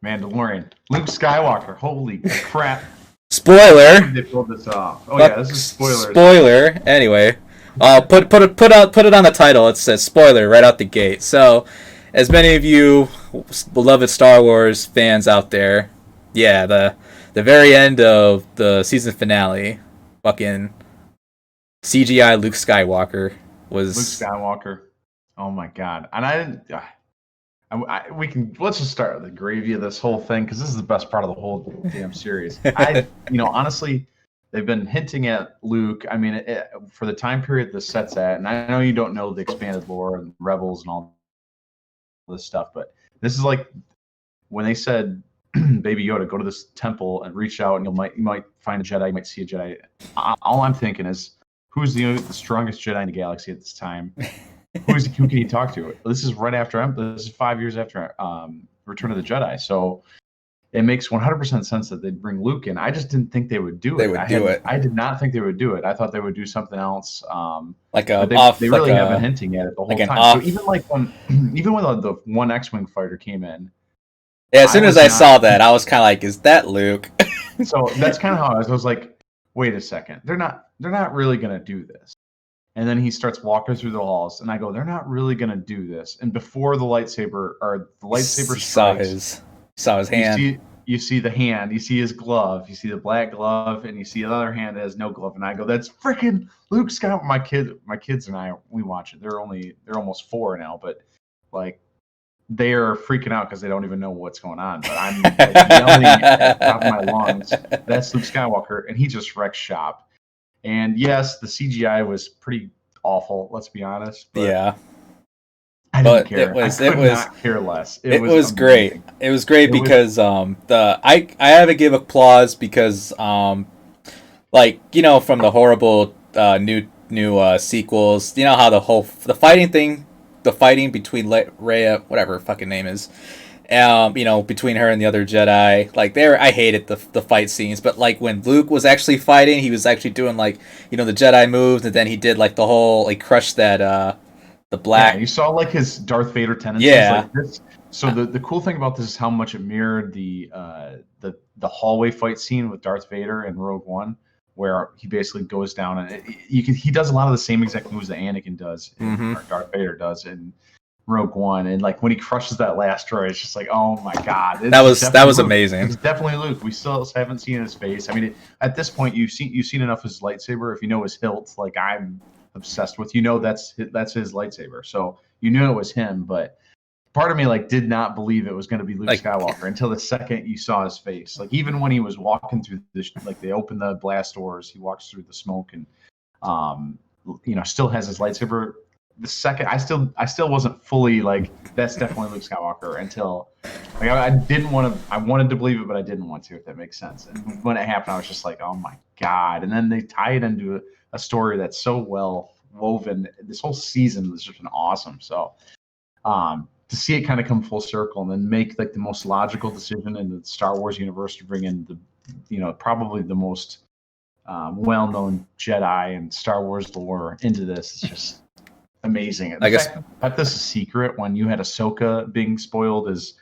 Mandalorian. Luke Skywalker. Holy crap. Spoiler. They pulled this off. Oh yeah, this is spoiler. Spoiler. Anyway, put it on the title. It says spoiler right out the gate. So, as many of you beloved Star Wars fans out there, yeah, the very end of the season finale, fucking CGI Luke Skywalker was Luke Skywalker. Oh my god. And I didn't. Let's just start with the gravy of this whole thing because this is the best part of the whole damn series. Honestly, they've been hinting at Luke. I mean, for the time period this sets at, and I know you don't know the expanded lore and Rebels and all this stuff, but this is like when they said, "Baby Yoda, go to this temple and reach out, and you might find a Jedi. You might see a Jedi." All I'm thinking is, who's the strongest Jedi in the galaxy at this time? Who can he talk to? This is right after. This is 5 years after Return of the Jedi. So it makes 100% sense that they'd bring Luke in. I just didn't think they would do it. I did not think they would do it. I thought they would do something else. They really have been hinting at it the whole time. So even when the one X-wing fighter came in. Yeah, as soon as I saw that, I was kind of like, "Is that Luke?" So that's kind of how I was. I was like, "Wait a second, they're not really gonna do this." And then he starts walking through the halls, and I go, "They're not really gonna do this." And before the lightsaber strikes, saw his hand. You see the hand, you see his glove, you see the black glove, and you see another hand that has no glove. And I go, "That's freaking Luke Skywalker." My kids and I, we watch it. They're almost 4 now, but like they are freaking out because they don't even know what's going on. But I'm like, yelling at the top of my lungs, "That's Luke Skywalker," and he just wrecks shop. And yes, the CGI was pretty awful. Let's be honest. But yeah, I didn't care. I could not care less. It was great. It was great because I have to give applause because from the horrible new sequels, you know how the fighting between Rhea, whatever her fucking name is. Between her and the other Jedi, I hated the fight scenes, but like when Luke was actually fighting, he was actually doing the Jedi moves, and then he did the whole crush that the black. Yeah, you saw his Darth Vader tendencies. Yeah. So the cool thing about this is how much it mirrored the hallway fight scene with Darth Vader in Rogue One, where he basically goes down and he does a lot of the same exact moves that Anakin does, or Darth Vader does in Rogue One, and when he crushes that last droid, it's just like, oh my god, that was amazing. It's definitely Luke. We still haven't seen his face. I mean, at this point, you've seen enough of his lightsaber. If you know his hilt, like I'm obsessed with, that's his lightsaber. So you knew it was him, but part of me did not believe it was going to be Luke Skywalker until the second you saw his face. Even when he was walking through this, they open the blast doors, he walks through the smoke and still has his lightsaber. The second I still wasn't fully that's definitely Luke Skywalker until I wanted to believe it, but I didn't want to, if that makes sense. And when it happened, I was just like, oh my god. And then they tie it into a story that's so well woven. This whole season has just been awesome. So to see it kind of come full circle and then make the most logical decision in the Star Wars universe to bring in probably the most well-known Jedi and Star Wars lore into this is just amazing. I guess that this is secret when you had Ahsoka being spoiled as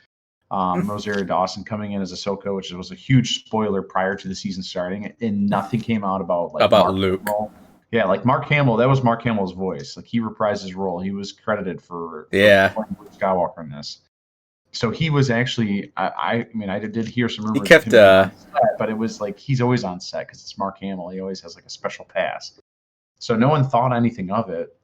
Rosario Dawson coming in as Ahsoka, which was a huge spoiler prior to the season starting, and nothing came out about Luke. Hamill. Yeah, Mark Hamill. That was Mark Hamill's voice. He reprised his role. He was credited for playing Luke Skywalker in this. So he was actually. I did hear some rumors. He kept but it was he's always on set because it's Mark Hamill. He always has a special pass. So no one thought anything of it.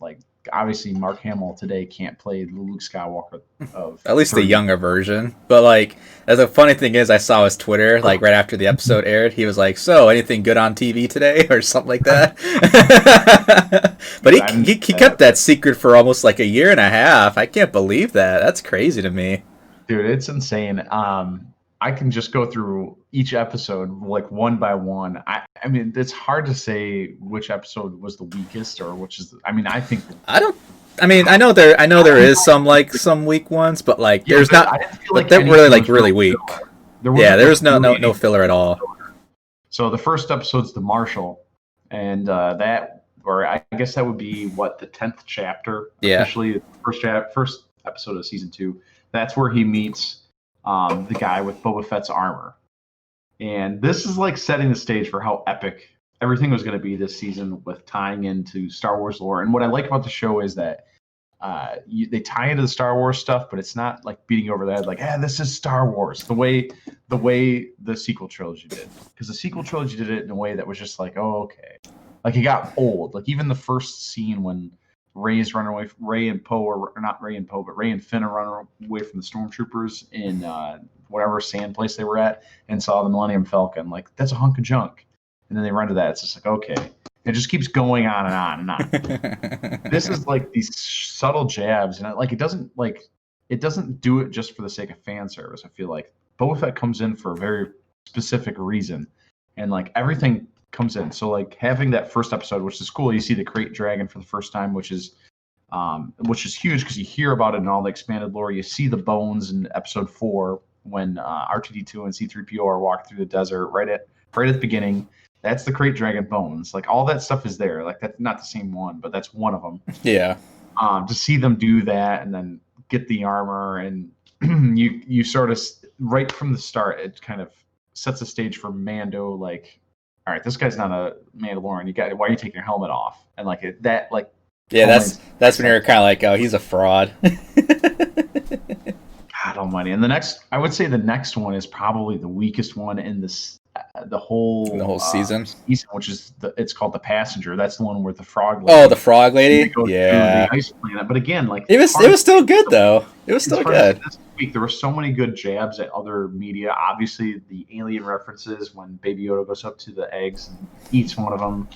Obviously Mark Hamill today can't play Luke Skywalker of at least the younger version. But as a funny thing is, I saw his Twitter right after the episode aired. He was like, "So anything good on TV today?" or something like that. But he kept that secret for almost a year and a half. I can't believe that. That's crazy to me. Dude, it's insane. I can just go through each episode one by one. I mean, it's hard to say which episode was the weakest or which is. I know there is some weak ones, but there's not. I didn't feel they're really weak. There was no filler at all. So the first episode's the Marshal, and I guess that would be the 10th chapter. Yeah. Officially, first episode of season 2. That's where he meets the guy with Boba Fett's armor. And this is like setting the stage for how epic everything was going to be this season with tying into Star Wars lore. And what I like about the show is that they tie into the Star Wars stuff, but it's not like beating over the head like, this is Star Wars the way the sequel trilogy did. Because the sequel trilogy did it in a way that was just like, oh, okay. Like it got old. Like even the first scene when Ray's running away, Ray and Poe, or not Ray and Poe, but Ray and Finn are running away from the stormtroopers in whatever sand place they were at and saw the Millennium Falcon. Like that's a hunk of junk. And then they run to that. It's just like, okay. It just keeps going on and on and on. This is like these subtle jabs, and it doesn't do it just for the sake of fan service. I feel like Boba Fett comes in for a very specific reason, and like everything comes in. So like having that first episode, which is cool, you see the Krayt Dragon for the first time, which is huge because you hear about it in all the expanded lore. You see the bones in episode 4 when R2D2 and C3PO are walking through the desert right at the beginning. That's the Krayt Dragon bones. Like all that stuff is there. Like that's not the same one, but that's one of them. Yeah. To see them do that and then get the armor, and you sort of right from the start, it kind of sets the stage for Mando. Like, all right, this guy's not a Mandalorian. Why are you taking your helmet off? And like yeah, that's when you're kind of like, oh, he's a fraud. God almighty. And I would say the next one is probably the weakest one in this. The whole season, which is it's called The Passenger. That's the one where the frog lady. Oh, the frog lady. Yeah. The ice planet. But again, like it was still good though. It was still good. This week there were so many good jabs at other media. Obviously, the alien references when Baby Yoda goes up to the eggs and eats one of them.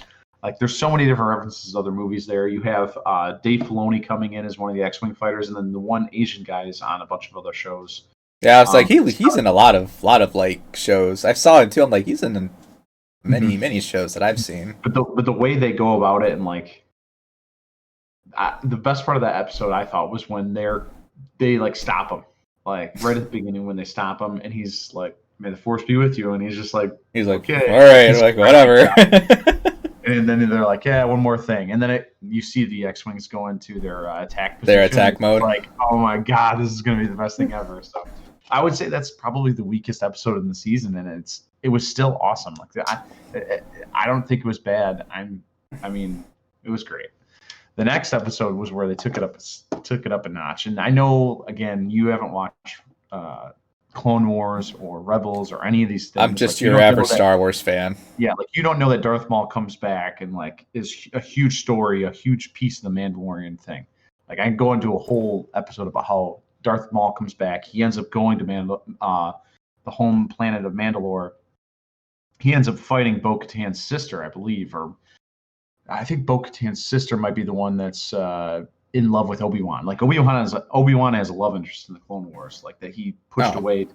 Like there's so many different references to other movies there. You have Dave Filoni coming in as one of the X-wing fighters, and then the one Asian guy is on a bunch of other shows. Yeah, I was like, he's in a lot of like shows. I saw him too. I'm like, he's in many shows that I've seen. But the way they go about it, and like the best part of that episode, I thought, was when they like stop him, like right at the beginning when they stop him, and he's like, "May the force be with you," and he's like, okay, all right, like whatever. And then they're like, yeah, one more thing. And then you see the X-Wings go into their attack position. Their attack mode. Like, oh my God, this is going to be the best thing ever. So I would say that's probably the weakest episode in the season. And it was still awesome. Like I don't think it was bad. I mean, it was great. The next episode was where they took it up a notch. And I know, again, you haven't watched Clone Wars or Rebels or any of these things. I'm just your average Star Wars fan. Yeah, like you don't know that Darth Maul comes back and like is a huge story, a huge piece of the Mandalorian thing. Like I can go into a whole episode about how Darth Maul comes back. He ends up going to the home planet of Mandalore. He ends up fighting Bo-Katan's sister, I believe, or I think Bo-Katan's sister might be the one that's in love with Obi-Wan. Like Obi-Wan has a love interest in the Clone Wars, like that he pushed away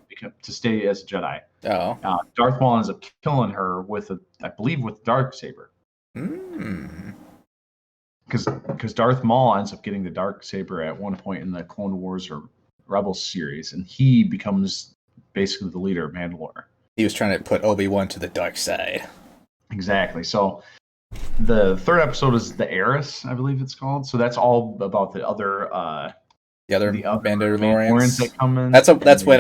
to stay as a Jedi. Oh. Darth Maul ends up killing her with I believe with Darksaber. Because Darth Maul ends up getting the Darksaber at one point in the Clone Wars or Rebels series, and he becomes basically the leader of Mandalore. He was trying to put Obi-Wan to the dark side. Exactly. So the third episode is The Heiress, I believe it's called. So that's all about the other Mandalorians that come in. That's when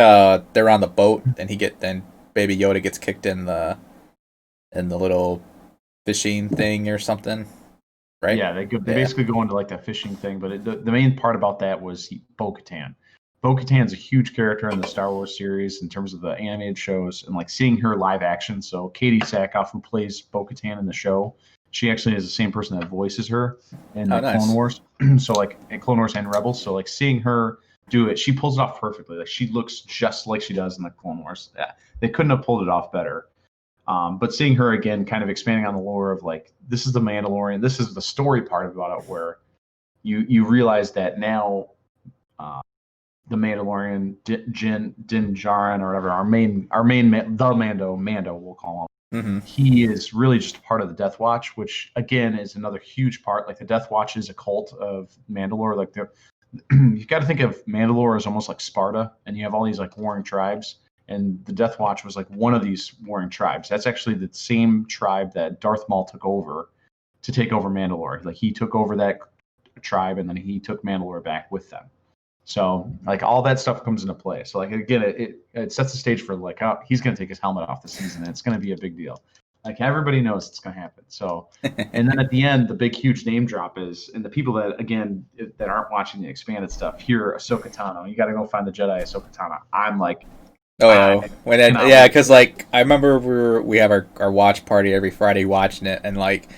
they're on the boat and then Baby Yoda gets kicked in the little fishing thing or something, right? Yeah, they basically go into like that fishing thing. But the main part about that was Bo-Katan. Bo-Katan's a huge character in the Star Wars series in terms of the animated shows, and like seeing her live action. So Katie Sackhoff, who plays Bo-Katan in the show, she actually is the same person that voices her in Clone Wars. So like in Clone Wars and Rebels. So like seeing her do it, she pulls it off perfectly. Like she looks just like she does in the Clone Wars. Yeah, they couldn't have pulled it off better. But seeing her again, kind of expanding on the lore of like, this is the Mandalorian. This is the story part about it, where you realize that now the Mandalorian, Din Djarin or whatever, the Mando, we'll call him. Mm-hmm. He is really just part of the Death Watch, which again is another huge part. Like the Death Watch is a cult of Mandalore. Like you got to think of Mandalore as almost like Sparta, and you have all these like warring tribes. And the Death Watch was like one of these warring tribes. That's actually the same tribe that Darth Maul took over to take over Mandalore. Like he took over that tribe, and then he took Mandalore back with them. So like all that stuff comes into play. So like again, it sets the stage for like how he's going to take his helmet off the season. And it's going to be a big deal. Like everybody knows it's going to happen. So, and then at the end, the big huge name drop is, and the people that again that aren't watching the expanded stuff hear Ahsoka Tano. You got to go find the Jedi Ahsoka Tano. I'm like, oh yeah, because like I remember we have our watch party every Friday watching it, and like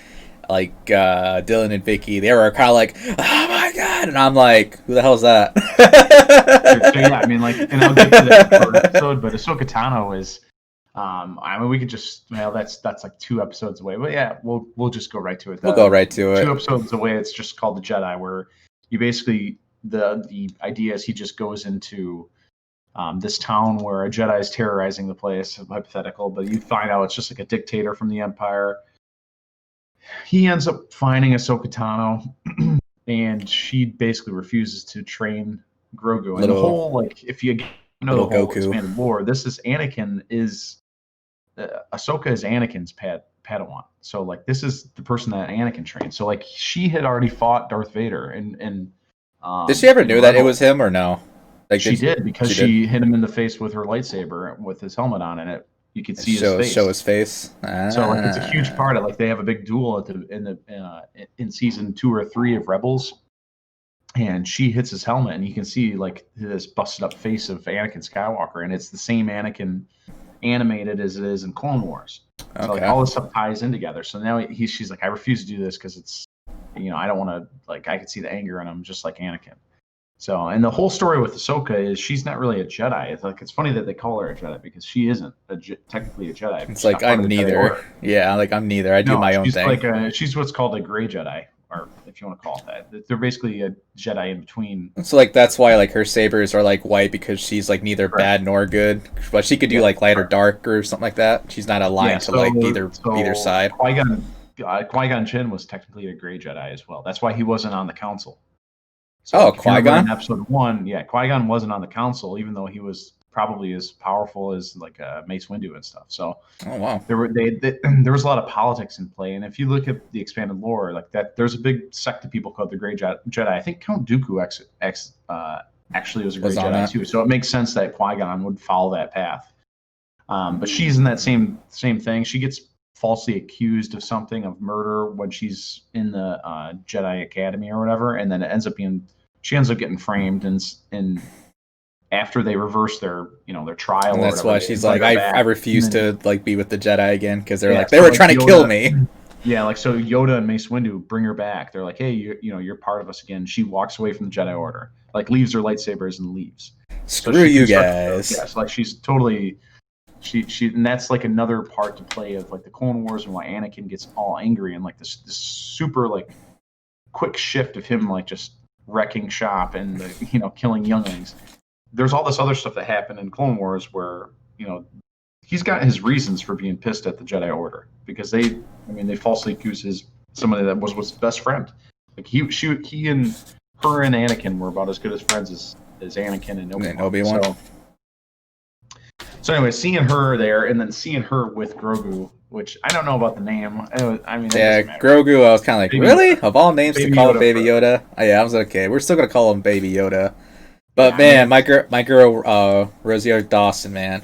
Dylan and Vicky, they were kind of like, oh my god, and I'm like, who the hell is that? So yeah, I mean, like, and I'll get to that per episode, but Ahsoka Tano is, I mean, we could just, well, that's like 2 episodes away, but yeah, we'll just go right to it. We'll go right to it. 2 episodes away, it's just called the Jedi, where you basically the idea is he just goes into this town where a Jedi is terrorizing the place, hypothetical, but you find out it's just like a dictator from the Empire. He ends up finding Ahsoka Tano, and she basically refuses to train Grogu. And the whole, like, if you know the whole expanded lore, this is Anakin is Ahsoka is Anakin's Padawan. So like this is the person that Anakin trained. So like she had already fought Darth Vader, and did she ever knew that it was him or no? Like she did because she hit him in the face with her lightsaber with his helmet on, and you could see his face. Show his face. So like it's a huge part of like they have a big duel in season 2 or 3 of Rebels, and she hits his helmet, and you can see like this busted up face of Anakin Skywalker, and it's the same Anakin animated as it is in Clone Wars. So like all this stuff ties in together. So now she's like, I refuse to do this because it's, I don't want to, like, I could see the anger in him just like Anakin. So, and the whole story with Ahsoka is she's not really a Jedi. It's like, it's funny that they call her a Jedi because she isn't technically a Jedi. It's like, I'm neither. Yeah, like I'm neither. I do my own thing. She's what's called a gray Jedi, or if you want to call it that. They're basically a Jedi in between. So like that's why like her sabers are like white, because she's like neither bad nor good. But she could do like light or dark or something like that. She's not aligned to like either side. Qui-Gon Jinn was technically a gray Jedi as well. That's why he wasn't on the council. So like Qui-Gon? In episode 1, yeah, Qui-Gon wasn't on the council, even though he was probably as powerful as like Mace Windu and stuff. So, oh wow, there was a lot of politics in play. And if you look at the expanded lore, like that, there's a big sect of people called the Grey Jedi. I think Count Dooku actually was a Grey Jedi too. So it makes sense that Qui-Gon would follow that path. But she's in that same thing. She gets falsely accused of something, of murder, when she's in the Jedi Academy or whatever, and then it ends up getting framed, and after they reverse their trial, and that's why she's like, I refuse to like be with the Jedi again, because they're like, they were trying to kill me. Yeah, like so Yoda and Mace Windu bring her back. They're like, hey, you're part of us again. She walks away from the Jedi Order, like leaves her lightsabers and leaves. Screw you guys. Yes, like she's totally. She and that's like another part to play of like the Clone Wars, and why Anakin gets all angry, and like this super like quick shift of him like just wrecking shop and killing younglings. There's all this other stuff that happened in Clone Wars where he's got his reasons for being pissed at the Jedi Order, because they falsely accused somebody that was his best friend. Like he and her and Anakin were about as good as friends as Anakin and Obi-Wan. So anyway, seeing her there, and then seeing her with Grogu, which I don't know about the name. Grogu, I was kind of like, Baby really? Yoda. Of all names to call it Baby Yoda? I was okay. We're still going to call him Baby Yoda. But man, my girl, Rosario Dawson, man.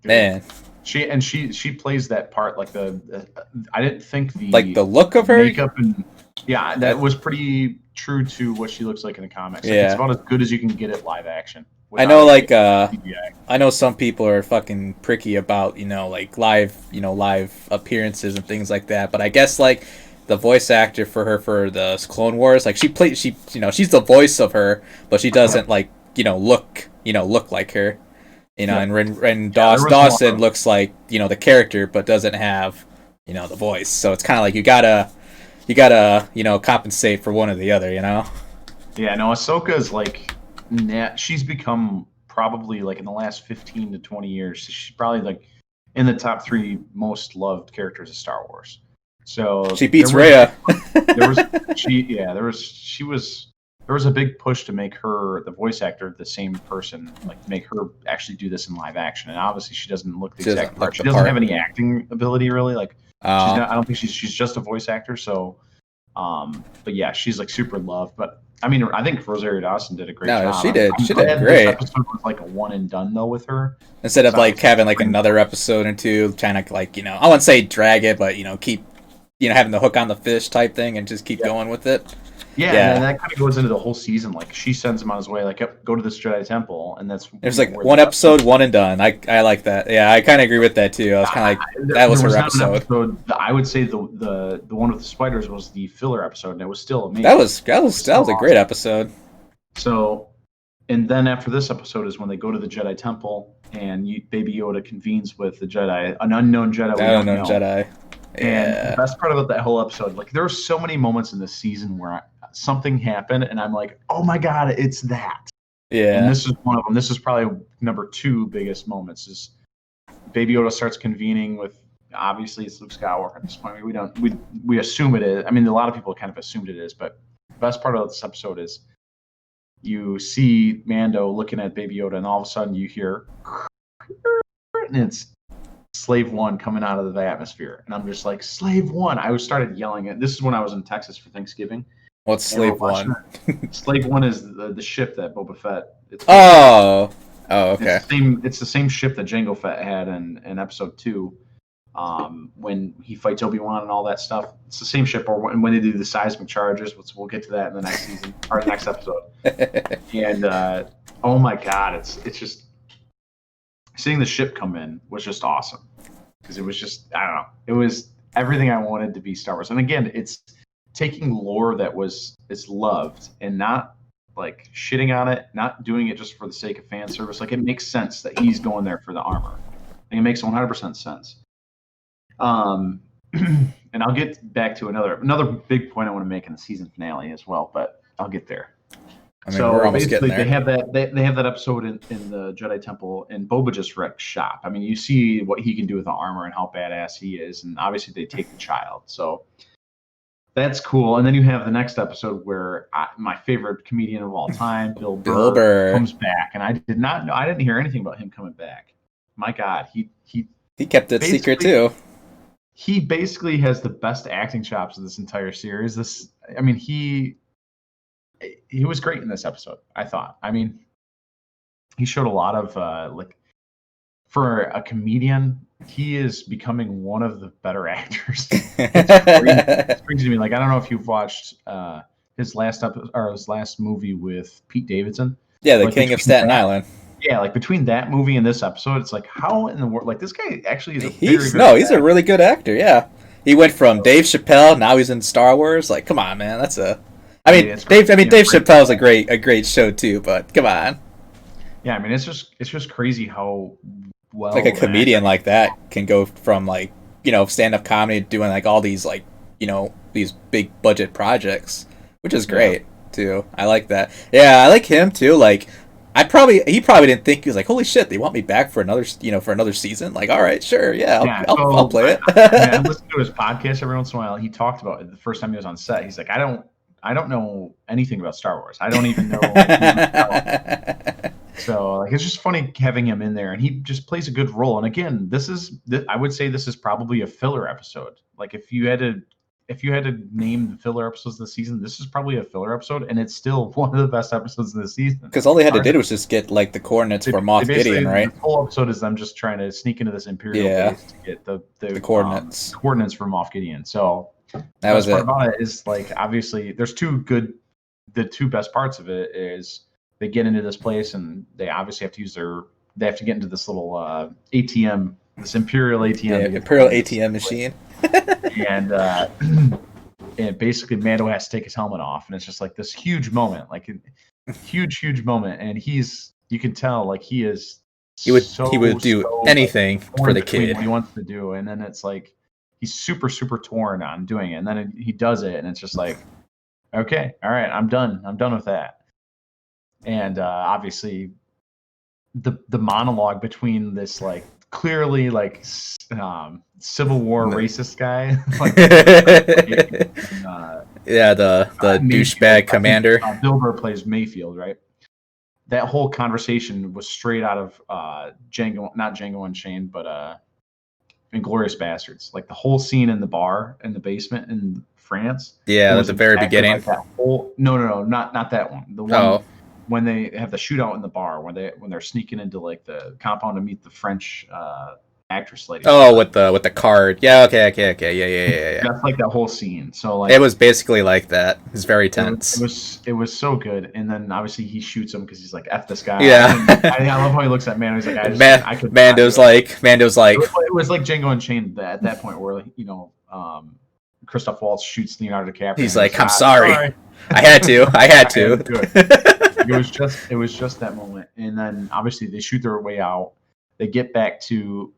Man. She plays that part like I didn't think the look of her makeup and that was pretty true to what she looks like in the comics. Like, it's about as good as you can get it live action. I know, like, I know some people are fucking pricky about, like live appearances and things like that. But I guess like the voice actor for her for the Clone Wars, like she's the voice of her, but she doesn't like look like her, and Dawson looks like the character, but doesn't have the voice. So it's kind of like you gotta compensate for one or the other, Yeah, no, Ahsoka is like. She's become probably like in the last 15 to 20 years, she's probably like in the top 3 most loved characters of Star Wars. So she beats Rhea. There was a big push to make her the voice actor the same person, like make her actually do this in live action. And obviously she doesn't look the exact part. She doesn't have any acting ability really. Like I don't think she's just a voice actor. So, but yeah, she's like super loved. But I mean, I think Rosario Dawson did a great No, job. she did. I'm She did glad this great. episode was like a one and done though with her. Instead of So like having like obviously, another episode or two, trying to like I wouldn't say drag it, but keep having the hook on the fish type thing and just keep yeah, going with it. yeah, and then Yeah, that kind of goes into the whole season. Like she sends him on his way, like yep, go to this Jedi temple, and that's it was like where one the episode, one and done. I like that. Yeah, I kind of agree with that too. I was kind of like that was there her was not an episode. episode. I would say the one with the spiders was the filler episode, and it was still amazing. That was a great episode. So, and then after this episode is when they go to the Jedi temple, and Baby Yoda convenes with the Jedi, an unknown Jedi we That don't unknown know. Jedi. And the Yeah, best part about that whole episode, like there were so many moments in this season where something happened, and I'm like, oh my god, it's that. And yeah. this is one of them. This is probably number 2 biggest moments. Is Baby Yoda starts convening with, obviously it's Luke Skywalker at this point. We assume it is. I mean, a lot of people kind of assumed it is, but the best part of this episode is you see Mando looking at Baby Yoda, and all of a sudden you hear, and it's Slave One coming out of the atmosphere, and I'm just like, Slave One! I started yelling it. This is when I was in Texas for Thanksgiving. What's Slave One? Slave One is the ship that Boba Fett. Oh, okay. It's the same ship that Jango Fett had in Episode 2, when he fights Obi-Wan and all that stuff. It's the same ship, or when they do the seismic charges, which we'll get to that in the next season or next episode. And oh my god, it's just seeing the ship come in was just awesome, because it was just, I don't know, it was everything I wanted to be Star Wars. And again, it's taking lore that it's loved and not like shitting on it, not doing it just for the sake of fan service. Like it makes sense that he's going there for the armor. Like, it makes 100% sense. And I'll get back to another big point I want to make in the season finale as well, but I'll get there. I mean, we're almost basically, getting there. they have that episode in the Jedi Temple, and Boba just wrecks shop. I mean, you see what he can do with the armor and how badass he is, and obviously they take the child, so that's cool. And then you have the next episode where my favorite comedian of all time, Bill Burr, comes back, and I didn't hear anything about him coming back. My God, he kept it secret too. He basically has the best acting chops of this entire series. I mean, he was great in this episode, I thought. I mean, he showed a lot of like, for a comedian, he is becoming one of the better actors. It's crazy to me. Like, I don't know if you've watched his last movie with Pete Davidson. Yeah, the King of Staten Island. Yeah, like between that movie and this episode, it's like, how in the world? Like, this guy actually is he's a really good actor. Yeah, he went from Dave Chappelle, now he's in Star Wars. Like, come on, man, Dave Chappelle's a great show too. But come on. Yeah, I mean, it's just crazy how well like a comedian like that can go from like stand-up comedy doing like all these like these big budget projects, which is great too. I like that. Yeah, I like him too. Like, he probably didn't think, he was like, holy shit, they want me back for another season. Like, all right, sure, yeah, I'll play it. I listened to his podcast every once in a while. He talked about it the first time he was on set. He's like, I don't know anything about Star Wars. I don't even know. So like, it's just funny having him in there, and he just plays a good role. And again, I would say this is probably a filler episode. Like, if you had to name the filler episodes of the season, this is probably a filler episode, and it's still one of the best episodes of the season. Because all they had to do was just get like the coordinates for Moff Gideon, right? The whole episode is them just trying to sneak into this Imperial base to get the coordinates for Moff Gideon. So that was part about it is, like, obviously there's the two best parts of it is they get into this place, and they obviously have to get into this little ATM, this Imperial ATM. Yeah, Imperial ATM machine. And basically Mando has to take his helmet off, and it's just like this huge moment, like a huge moment, and you can tell, like, he would do anything for the kid. What he wants to do, and then it's like he's super torn on doing it, and then he does it, and it's just like, okay, all right, I'm done with that. And obviously the monologue between this, like, clearly like Civil War racist guy, the douchebag commander. Bill Burr plays Mayfield, right? That whole conversation was straight out of not Django Unchained, but Inglourious Bastards. Like the whole scene in the bar in the basement in France. Yeah, It at was the very exactly beginning. like that whole. No, not that one. The one Oh, when they have the shootout in the bar when they're sneaking into like the compound to meet the French actress lady or oh, whatever. with the card. Yeah, okay. Yeah. That's like that whole scene. So It like was basically like that. It's very it was it tense. was it was so good. And then obviously he shoots him because he's like F this guy. Yeah. I love how he looks at Mando. He's like I could not do Mando's it. like, It was like Django Unchained at that point where Christoph Waltz shoots Leonardo DiCaprio. he's And like, he's I'm like, sorry. sorry. I had to. I had to. to do it. It was just that moment, and then obviously they shoot their way out. They get back to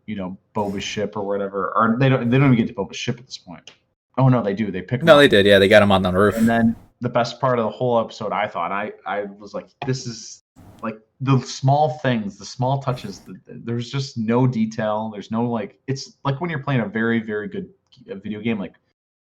Boba's ship or whatever, or they don't even get to Boba's ship at this point. Oh no, they do. They pick him No, up. they did. Yeah, they got him on the roof. And then the best part of the whole episode, I thought, I was like, this is like the small things, the small touches. There's just no detail. There's no like, it's like when you're playing a very, very good video game like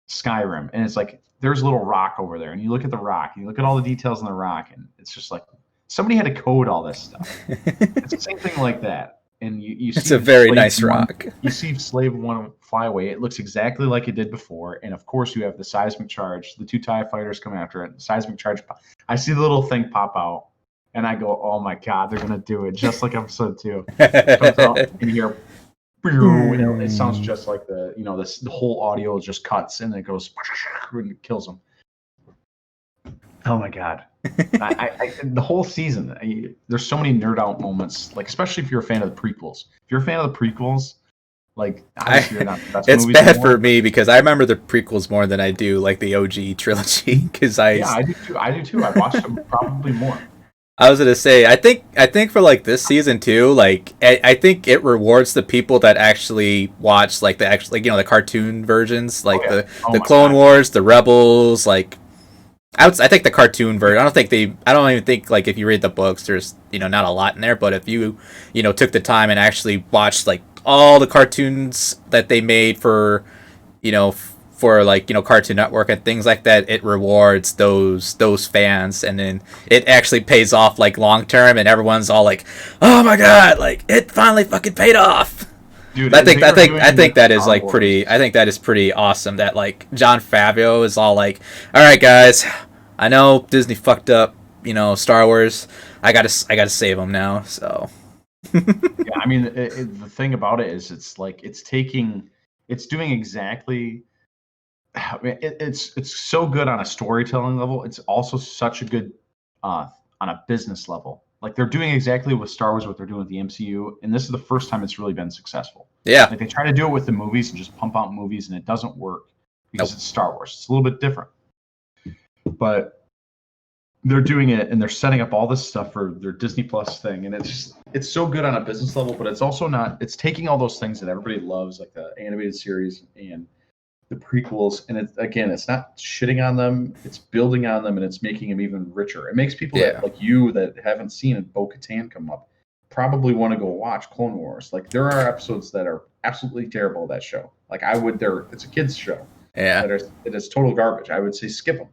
Skyrim, and it's like there's a little rock over there, and you look at the rock, and you look at all the details in the rock, and it's just like somebody had to code all this stuff. It's the same thing like that. And you see It's a very Slave nice One- rock. You see Slave One fly away. It looks exactly like it did before. And of course, you have the seismic charge. The two TIE fighters come after it. The seismic charge. I see the little thing pop out, and I go, "Oh my god, they're gonna do it just like Episode 2." It comes out, and you hear, and it sounds just like the whole audio just cuts, and it goes and it kills them. Oh my god. The whole season, there's so many nerd out moments, like especially if you're a fan of the prequels. If you're a fan of the prequels, like obviously you're not the best It's movies bad anymore. for me because I remember the prequels more than I do like the OG trilogy. Because I do too. I watched them probably more. I was gonna say, I think for like this season too, like I think it rewards the people that actually watch like the cartoon versions, like the Clone Wars, the Rebels, like. I think the cartoon version. I don't even think like if you read the books, there's not a lot in there. But if you took the time and actually watched like all the cartoons that they made for Cartoon Network and things like that, it rewards those fans, and then it actually pays off like long term, and everyone's all like, "Oh my god, like it finally fucking paid off." Dude, I think that is like pretty. I think that is pretty awesome. That like Jon Favreau is all like, "All right, guys, I know Disney fucked up, Star Wars. I gotta save them now." So. Yeah, I mean, the thing about it is, it's doing exactly. I mean, it's so good on a storytelling level. It's also such a good on a business level. Like they're doing exactly with Star Wars what they're doing with the MCU, and this is the first time it's really been successful. Yeah. Like they try to do it with the movies and just pump out movies, and it doesn't work because it's Star Wars. It's a little bit different, but they're doing it and they're setting up all this stuff for their Disney Plus thing, and it's so good on a business level, but it's also not. It's taking all those things that everybody loves, like the animated series and the prequels, and it's not shitting on them, it's building on them, and it's making them even richer. It makes people that like you that haven't seen Bo-Katan come up probably want to go watch Clone Wars. Like there are episodes that are absolutely terrible of that show. Like it's a kids show. Yeah. It is total garbage. I would say skip them.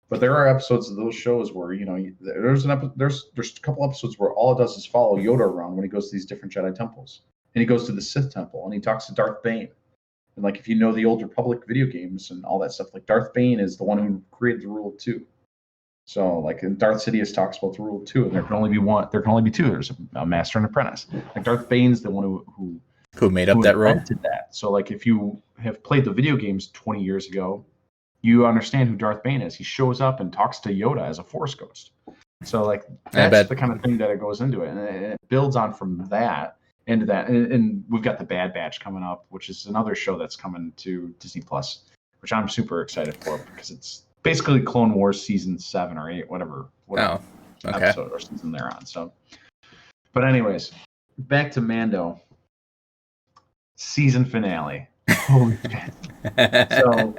But there are episodes of those shows where there's a couple episodes where all it does is follow Yoda around when he goes to these different Jedi temples, and he goes to the Sith temple and he talks to Darth Bane. And like if you know the Old Republic video games and all that stuff, like Darth Bane is the one who created the Rule of Two. So like in Darth Sidious talks about the Rule of Two, and there can only be one. There can only be two. There's a master and apprentice. Like Darth Bane's the one who made up that rule. That. So like if you have played the video games 20 years ago, you understand who Darth Bane is. He shows up and talks to Yoda as a Force ghost. So like that's the kind of thing that it goes into it, and it builds on from that. Into that, and we've got the Bad Batch coming up, which is another show that's coming to Disney Plus, which I'm super excited for because it's basically Clone Wars season 7 or 8, whatever episode or season they're on. So, but anyways, back to Mando season finale. Holy shit! So.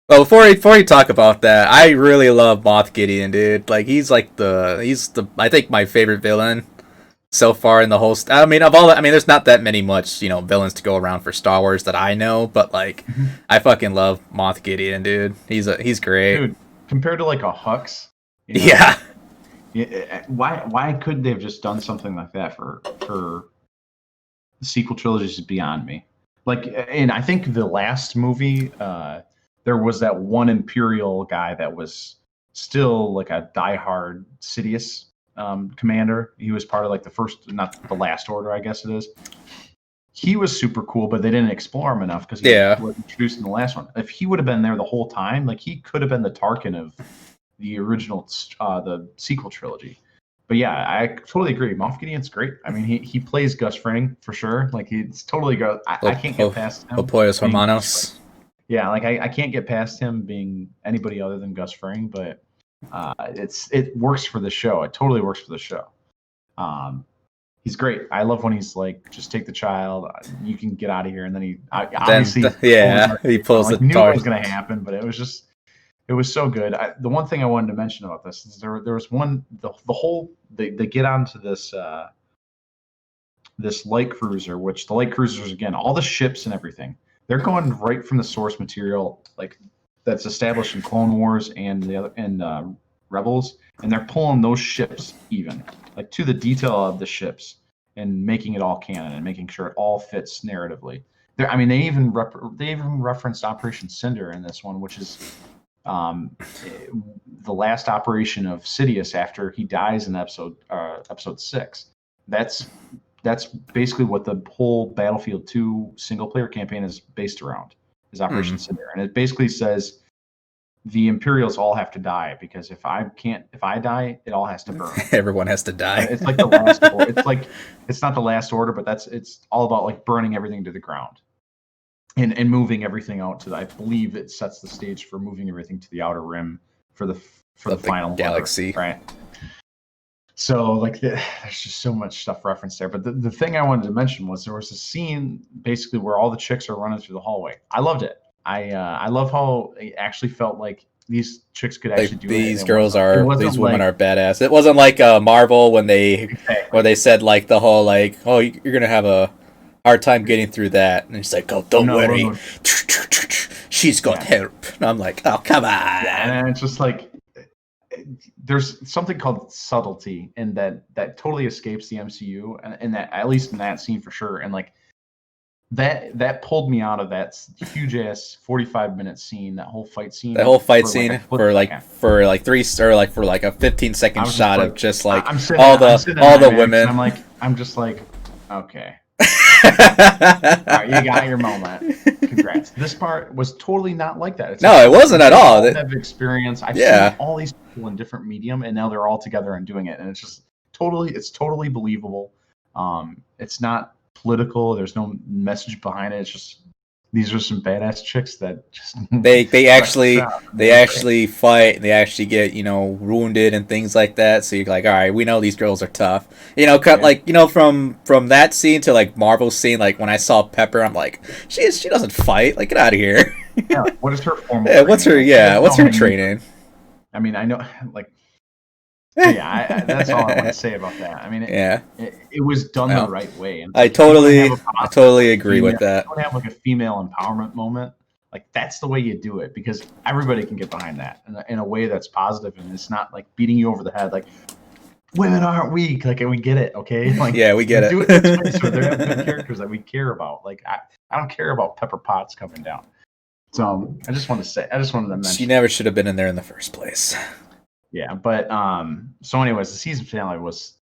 Well, before you talk about that, I really love Moff Gideon, dude. Like he's I think my favorite villain so far in the whole. There's not that many villains to go around for Star Wars that I know, but like, I fucking love Moff Gideon, dude. He's great. Dude, compared to like a Hux. Yeah. Why couldn't they have just done something like that for the sequel trilogies is beyond me. Like, and I think the last movie, there was that one Imperial guy that was still like a diehard Sidious commander. He was part of like the first, not the last order, I guess it is. He was super cool, but they didn't explore him enough because he Yeah. was introduced in the last one. If he would have been there the whole time, like he could have been the Tarkin of the original, the sequel trilogy. But yeah, I totally agree. Moff Gideon's great. I mean, he plays Gus Fring for sure. Like he's totally go. I can't get past him. Apoyos being Gus Fring. Hermanos. Yeah, like I can't get past him being anybody other than Gus Fring. But it works for the show. It totally works for the show. He's great. I love when he's like, just take the child. You can get out of here. And then he obviously he pulls like, the knew dart. what was going to happen, but it was so good. The one thing I wanted to mention about this is there was one the whole they get onto this this light cruiser, which the light cruisers again, all the ships and everything, they're going right from the source material, like that's established in Clone Wars and the other and Rebels, and they're pulling those ships even like to the detail of the ships and making it all canon and making sure it all fits narratively. I mean, they even referenced Operation Cinder in this one, which is the last operation of Sidious after he dies in episode 6. That's basically what the whole Battlefield 2 single player campaign is based around, is Operation Cinder, and it basically says the Imperials all have to die because if I die, it all has to burn. Everyone has to die. It's like the last order. It's not the last order, but it's all about like burning everything to the ground. And moving everything out to I believe it sets the stage for moving everything to the outer rim for the final galaxy, right? So like there's just so much stuff referenced there. But the thing I wanted to mention was there was a scene basically where all the chicks are running through the hallway. I loved it. I love how it actually felt like these chicks could actually do these it. These women are badass. It wasn't like Marvel when they said like the whole like, oh, you're gonna have a hard time getting through that, and it's like, oh, don't worry, no. She's got help. And I'm like, oh, come on. Yeah, and it's just like there's something called subtlety, and that totally escapes the MCU, and that at least in that scene for sure, and like that pulled me out of that huge ass 45-minute scene, that whole fight scene. That whole fight scene for like a 15-second shot of just like all the women. I'm just like, okay. All right, you got your moment. Congrats. This part was totally not like that. It wasn't at all. Have experience. I've seen all these people in different medium, and now they're all together and doing it, and it's just totally believable. It's not political. There's no message behind it. It's just these are some badass chicks that just they actually fight. They actually get wounded and things like that. So you're like, all right, we know these girls are tough. Like from that scene to like Marvel's scene. Like when I saw Pepper, I'm like, she doesn't fight. Like get out of here. Yeah, what is her formal? Yeah, what's her training? I mean, I know like. That's all I want to say about that. I mean, it was done the right way. And I totally agree with that. You don't have like a female empowerment moment. Like that's the way you do it because everybody can get behind that in a way that's positive and it's not like beating you over the head. Like women aren't weak. Like we get it, okay? Like we get it. Do it this way so they're good characters that we care about. Like I don't care about Pepper Potts coming down. So I just wanted to mention she never should have been in there in the first place. Yeah, but so anyways, the season finale was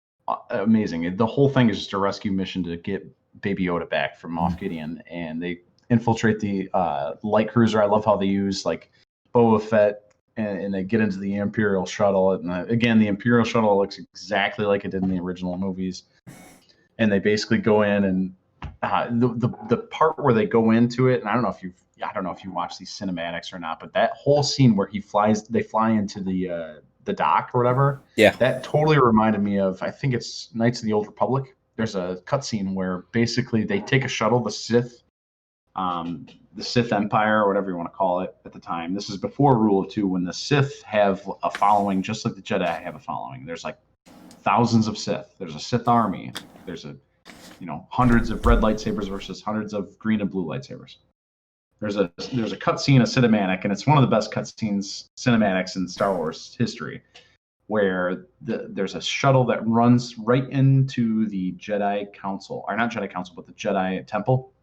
amazing. The whole thing is just a rescue mission to get Baby Yoda back from Moff Gideon, and they infiltrate the light cruiser. I love how they use like Boba Fett, and they get into the Imperial shuttle. And again, the Imperial shuttle looks exactly like it did in the original movies. And they basically go in, and the part where they go into it, and I don't know if you watch these cinematics or not, but that whole scene where they fly into the dock or whatever. Yeah. That totally reminded me of, I think it's Knights of the Old Republic. There's a cutscene where basically they take a shuttle, the Sith Empire or whatever you want to call it at the time. This is before Rule of Two, when the Sith have a following just like the Jedi have a following. There's like thousands of Sith. There's a Sith army. There's hundreds of red lightsabers versus hundreds of green and blue lightsabers. There's a cutscene, a cinematic, and it's one of the best cinematics in Star Wars history, where there's a shuttle that runs right into the Jedi Council, or not Jedi Council, but the Jedi Temple.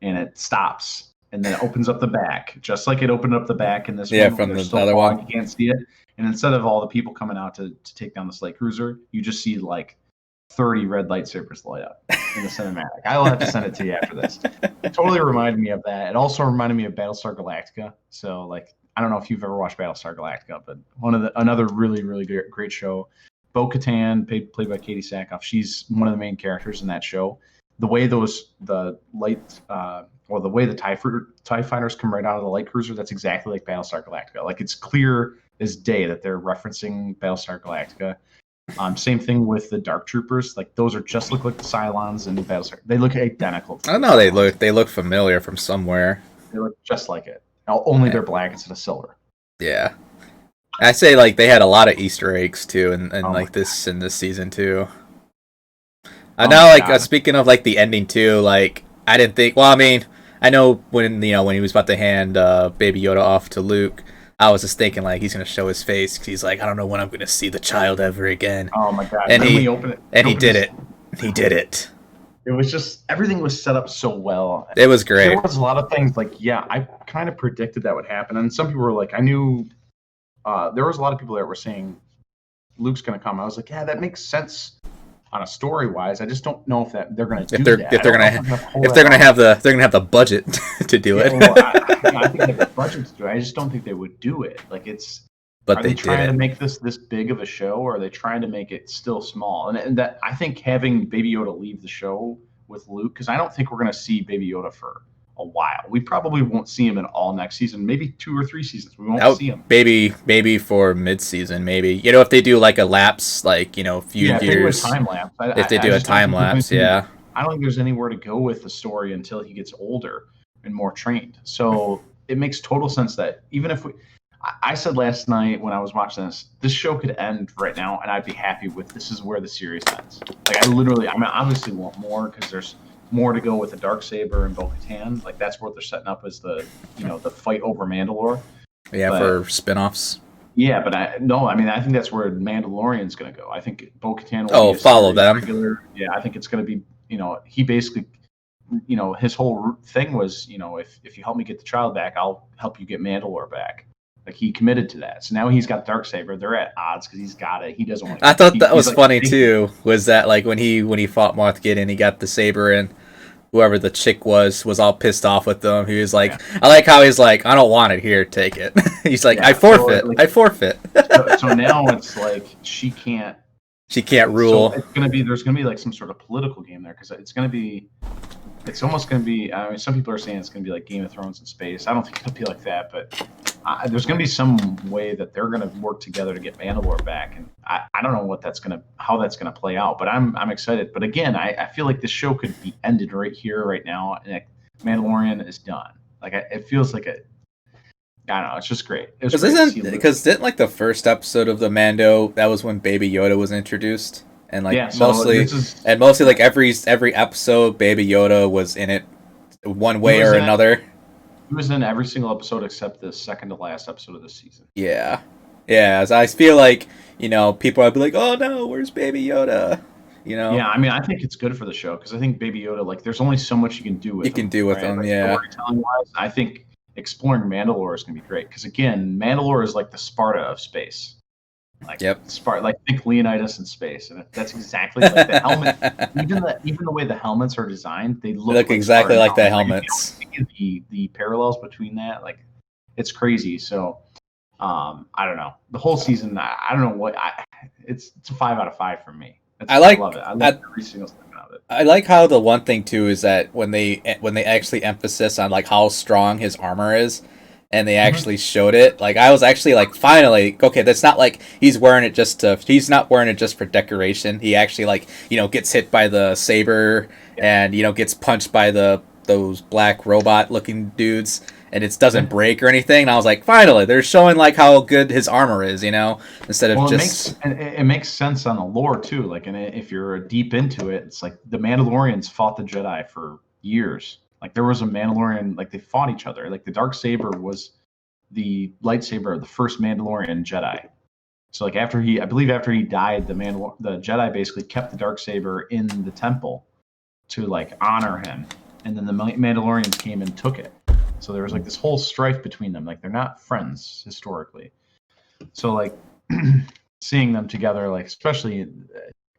and it stops, and then it opens up the back, just like it opened up the back in this Yeah, one. from There's the still other fog, one. you can't see it, and instead of all the people coming out to take down this light cruiser, you just see like 30 red lightsabers light up in the cinematic. I will have to send it to you after this. It totally reminded me of that. It also reminded me of Battlestar Galactica. So like, I don't know if you've ever watched Battlestar Galactica, but another really really great show. Bo-Katan, played by Katie Sackhoff, she's one of the main characters in that show. The way the light or the way the TIE fighters come right out of the light cruiser, that's exactly like Battlestar Galactica. Like it's clear as day that they're referencing Battlestar Galactica. Same thing with the Dark Troopers. Like those are just look like the Cylons in the Battlestar. They look identical. I don't know. They look familiar from somewhere. They look just like it. Only they're black instead of silver. Yeah, I say like they had a lot of Easter eggs too, and like this God. in this season too. Now, like speaking of like the ending too, like I didn't think. Well, I mean, I know when when he was about to hand Baby Yoda off to Luke, I was just thinking like he's gonna show his face because he's like, I don't know when I'm gonna see the child ever again. Oh my God! And he did it. He did it. It was just everything was set up so well. It was great. There was a lot of things like, yeah, I kind of predicted that would happen, and some people were like, I knew. There was a lot of people that were saying Luke's gonna come. I was like, yeah, that makes sense on a story wise. I just don't know if they're gonna do that. If they're gonna have the budget to do it. Well, I think they have the budget to do it. I just don't think they would do it. Like are they trying to make this big of a show, or are they trying to make it still small? And that I think having Baby Yoda leave the show with Luke, because I don't think we're gonna see Baby Yoda for a while. We probably won't see him in all next season. Maybe 2 or 3 seasons. We won't see him. Maybe for mid-season. Maybe if they do like a lapse, like few years. If they do a time lapse, yeah. I don't think there's anywhere to go with the story until he gets older and more trained. So it makes total sense that even if I said last night when I was watching this show could end right now, and I'd be happy with this is where the series ends. Like I obviously want more because there's more to go with the Darksaber and Bo-Katan. Like that's what they're setting up as the the fight over Mandalore. Yeah, for spin-offs. Yeah, but I think that's where Mandalorian's going to go. I think Bo-Katan will follow them. Yeah, I think it's going to be, he basically, his whole thing was, if you help me get the child back, I'll help you get Mandalore back. Like he committed to that. So now he's got Darksaber. They're at odds because he's got it. He doesn't want. I thought that was funny too. Was that like when he fought Moff Gideon, he got the saber and whoever the chick was all pissed off with them. He was like, yeah. I like how he's like, I don't want it here, take it. He's like, yeah, I forfeit. So I forfeit. so now it's like she can't rule. So there's gonna be like some sort of political game there because it's almost gonna be. I mean, some people are saying it's gonna be like Game of Thrones in space. I don't think it'll be like that, but there's gonna be some way that they're gonna work together to get Mandalore back, and I don't know how that's gonna play out. But I'm excited. But again, I feel like this show could be ended right here, right now, and Mandalorian is done. Like it feels like I don't know. It's just great. Because didn't like the first episode of the Mando, that was when Baby Yoda was introduced, and like mostly like every episode, Baby Yoda was in it one way or another. He was in every single episode except the second to last episode of this season. Yeah. So I feel like people would be like, "Oh no, where's Baby Yoda?" Yeah, I mean, I think it's good for the show because I think Baby Yoda, like, there's only so much you can do with him. Like, yeah. Storytelling-wise, I think exploring Mandalore is gonna be great because again, Mandalore is like the Sparta of space. Like Sparta, like think Leonidas in space, and that's exactly like the helmet. even the way the helmets are designed, they look like exactly like the helmets. Like, the parallels between that, like it's crazy. So I don't know. The whole season, I don't know what it's a 5 out of 5 for me. I love it. I love every single second of it. I like how the one thing too is that when they actually emphasis on like how strong his armor is, and they actually showed it, like I was actually like, finally, okay, that's not like he's not wearing it just for decoration. He actually like gets hit by the saber and gets punched by those black robot looking dudes, and it doesn't break or anything. And I was like, finally, they're showing like how good his armor is, instead of just. It makes sense on the lore too. Like, and if you're deep into it, it's like the Mandalorians fought the Jedi for years. Like there was a Mandalorian, like they fought each other. Like the Darksaber was the lightsaber of the first Mandalorian Jedi. So like after he died, the Jedi basically kept the Darksaber in the temple to like honor him. and then the Mandalorians came and took it. So there was like this whole strife between them. Like they're not friends historically. So like seeing them together, like especially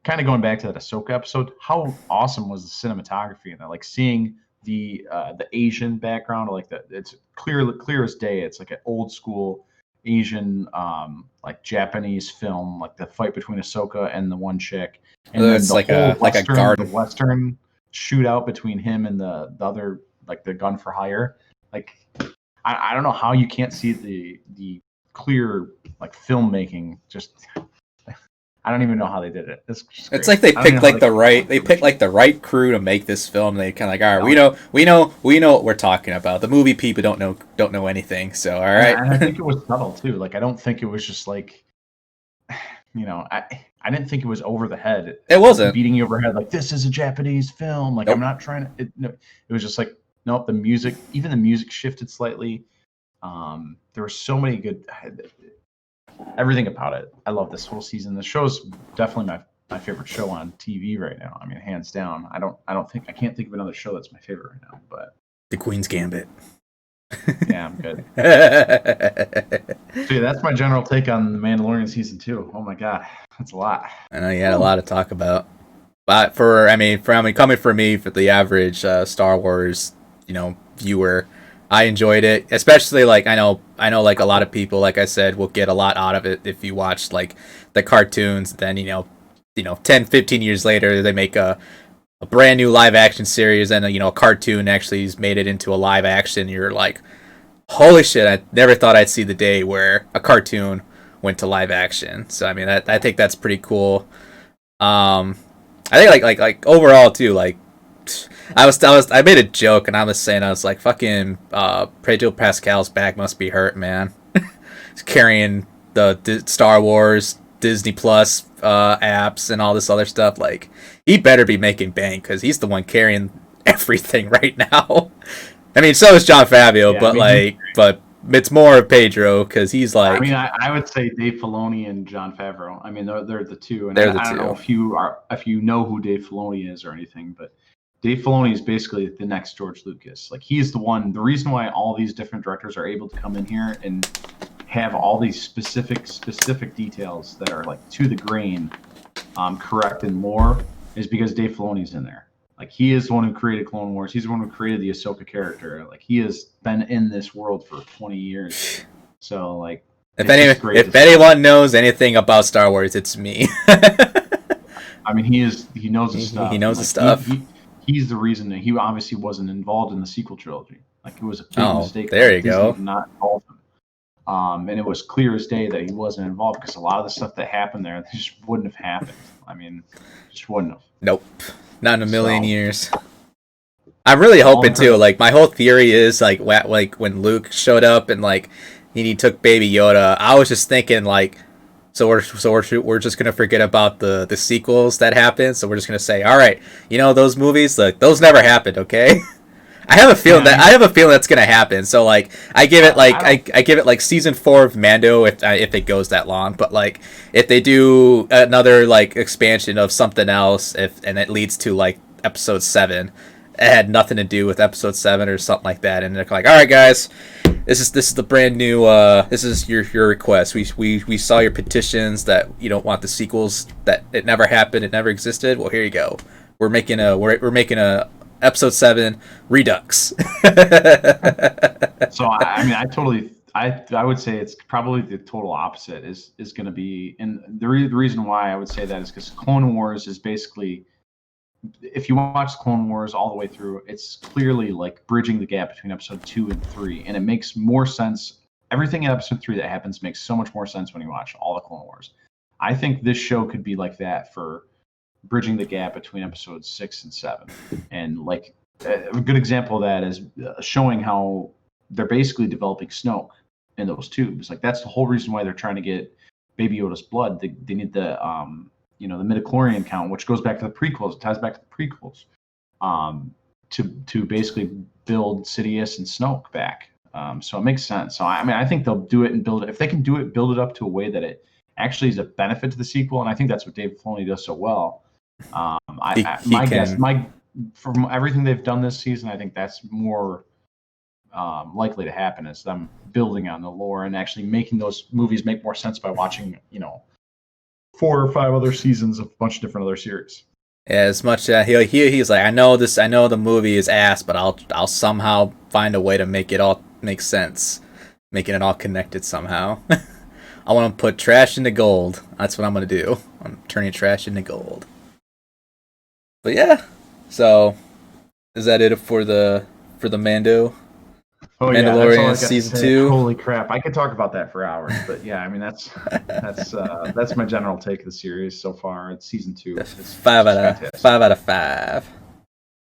kind of going back to that Ahsoka episode, how awesome was the cinematography in that? Like seeing the Asian background, like that, it's clear as day. It's like an old school Asian like Japanese film, like the fight between Ahsoka and the one chick, and then It's the like whole a garden. the Western shootout between him and the other, like the gun for hire. Like I don't know how you can't see the clear like filmmaking. Just I don't even know how they did it. It's like they picked like the right crew to make this film. They kind of like, all right, we know what we're talking about. The movie people don't know anything. So all right. And I think it was subtle too. Like I don't think it was just like, I didn't think it was over the head. It wasn't beating you over the head like this is a Japanese film. Like nope. I'm not trying to. It was just like nope. The music, even the music shifted slightly. There were so many good. Everything about it. I love this whole season. The show's definitely my favorite show on TV right now. I mean, hands down. I can't think of another show that's my favorite right now. But The Queen's Gambit. Yeah, I'm good. So yeah, that's my general take on The Mandalorian season 2. Oh my god, that's a lot. I know you had a lot to talk about. But coming from me, for the average Star Wars, viewer, I enjoyed it, especially like I know like a lot of people, like I said, will get a lot out of it if you watch like the cartoons. Then 10, 15 years later they make a brand new live action series, and a cartoon actually has made it into a live action. You're like, holy shit! I never thought I'd see the day where a cartoon went to live action. So I mean, I think that's pretty cool. I think like overall too, like. I made a joke and I was saying, I was like, fucking Pedro Pascal's back must be hurt, man. He's carrying the Star Wars, Disney Plus apps and all this other stuff. Like, he better be making bank because he's the one carrying everything right now. I mean, so is John Favreau, yeah, but it's more of Pedro because he's like. I mean, I would say Dave Filoni and John Favreau. I mean, they're the two. And I don't know if you know who Dave Filoni is or anything, but Dave Filoni is basically the next George Lucas. Like he's the reason why all these different directors are able to come in here and have all these specific details that are like to the grain, correct and lore, is because Dave Filoni's in there. Like he is the one who created Clone Wars. He's the one who created the Ahsoka character. Like he has been in this world for 20 years. So like, if anyone knows anything about Star Wars, it's me. I mean, he knows the stuff. He knows the stuff. He's the reason that he obviously wasn't involved in the sequel trilogy. Like it was a big mistake. There you go. Not involve him. And it was clear as day that he wasn't involved because a lot of the stuff that happened there just wouldn't have happened. I mean, just wouldn't have. Nope, not in a million years. I'm really hoping too. Like my whole theory is like when Luke showed up and like he took Baby Yoda. I was just thinking like. So we're just gonna forget about the sequels that happened. So we're just gonna say, all right, those movies, like those never happened. Okay, I have a feeling that's gonna happen. So like I give it like season 4 of Mando if it goes that long. But like if they do another like expansion of something else, and it leads to like episode 7, it had nothing to do with episode 7 or something like that, and they're like, all right, guys. This is the brand new. This is your request. We saw your petitions that you don't want the sequels, that it never happened, it never existed. Well, here you go. We're making a episode 7 Redux. So I mean, I would say it's probably the total opposite is going to be, and the reason why I would say that is because Clone Wars is basically. If you watch Clone Wars all the way through, it's clearly like bridging the gap between episode 2 and 3, and it makes more sense. Everything in episode 3 that happens makes so much more sense when you watch all the Clone Wars. I think this show could be like that for bridging the gap between episodes 6 and 7. And like a good example of that is showing how they're basically developing Snoke in those tubes. Like that's the whole reason why they're trying to get Baby Yoda's blood. They need the the midichlorian count, which goes back to the prequels. It ties back to the prequels, to basically build Sidious and Snoke back. So it makes sense. So I mean, I think they'll do it and build it. If they can do it, build it up to a way that it actually is a benefit to the sequel, and I think that's what Dave Filoni does so well. My from everything they've done this season, I think that's more likely to happen, is them building on the lore and actually making those movies make more sense by watching, 4 or 5 other seasons of a bunch of different other series. Yeah, as much he's like, I know the movie is ass, but I'll somehow find a way to make it all make sense, making it all connected somehow. I want to put trash into gold. That's what I'm gonna do. I'm turning trash into gold. But yeah, so is that it for the Mando? Oh Mandalorian yeah, that's all I got season to say. 2. Holy crap, I could talk about that for hours. But yeah, I mean that's my general take of the series so far. It's season 2. It's 5 out of 5.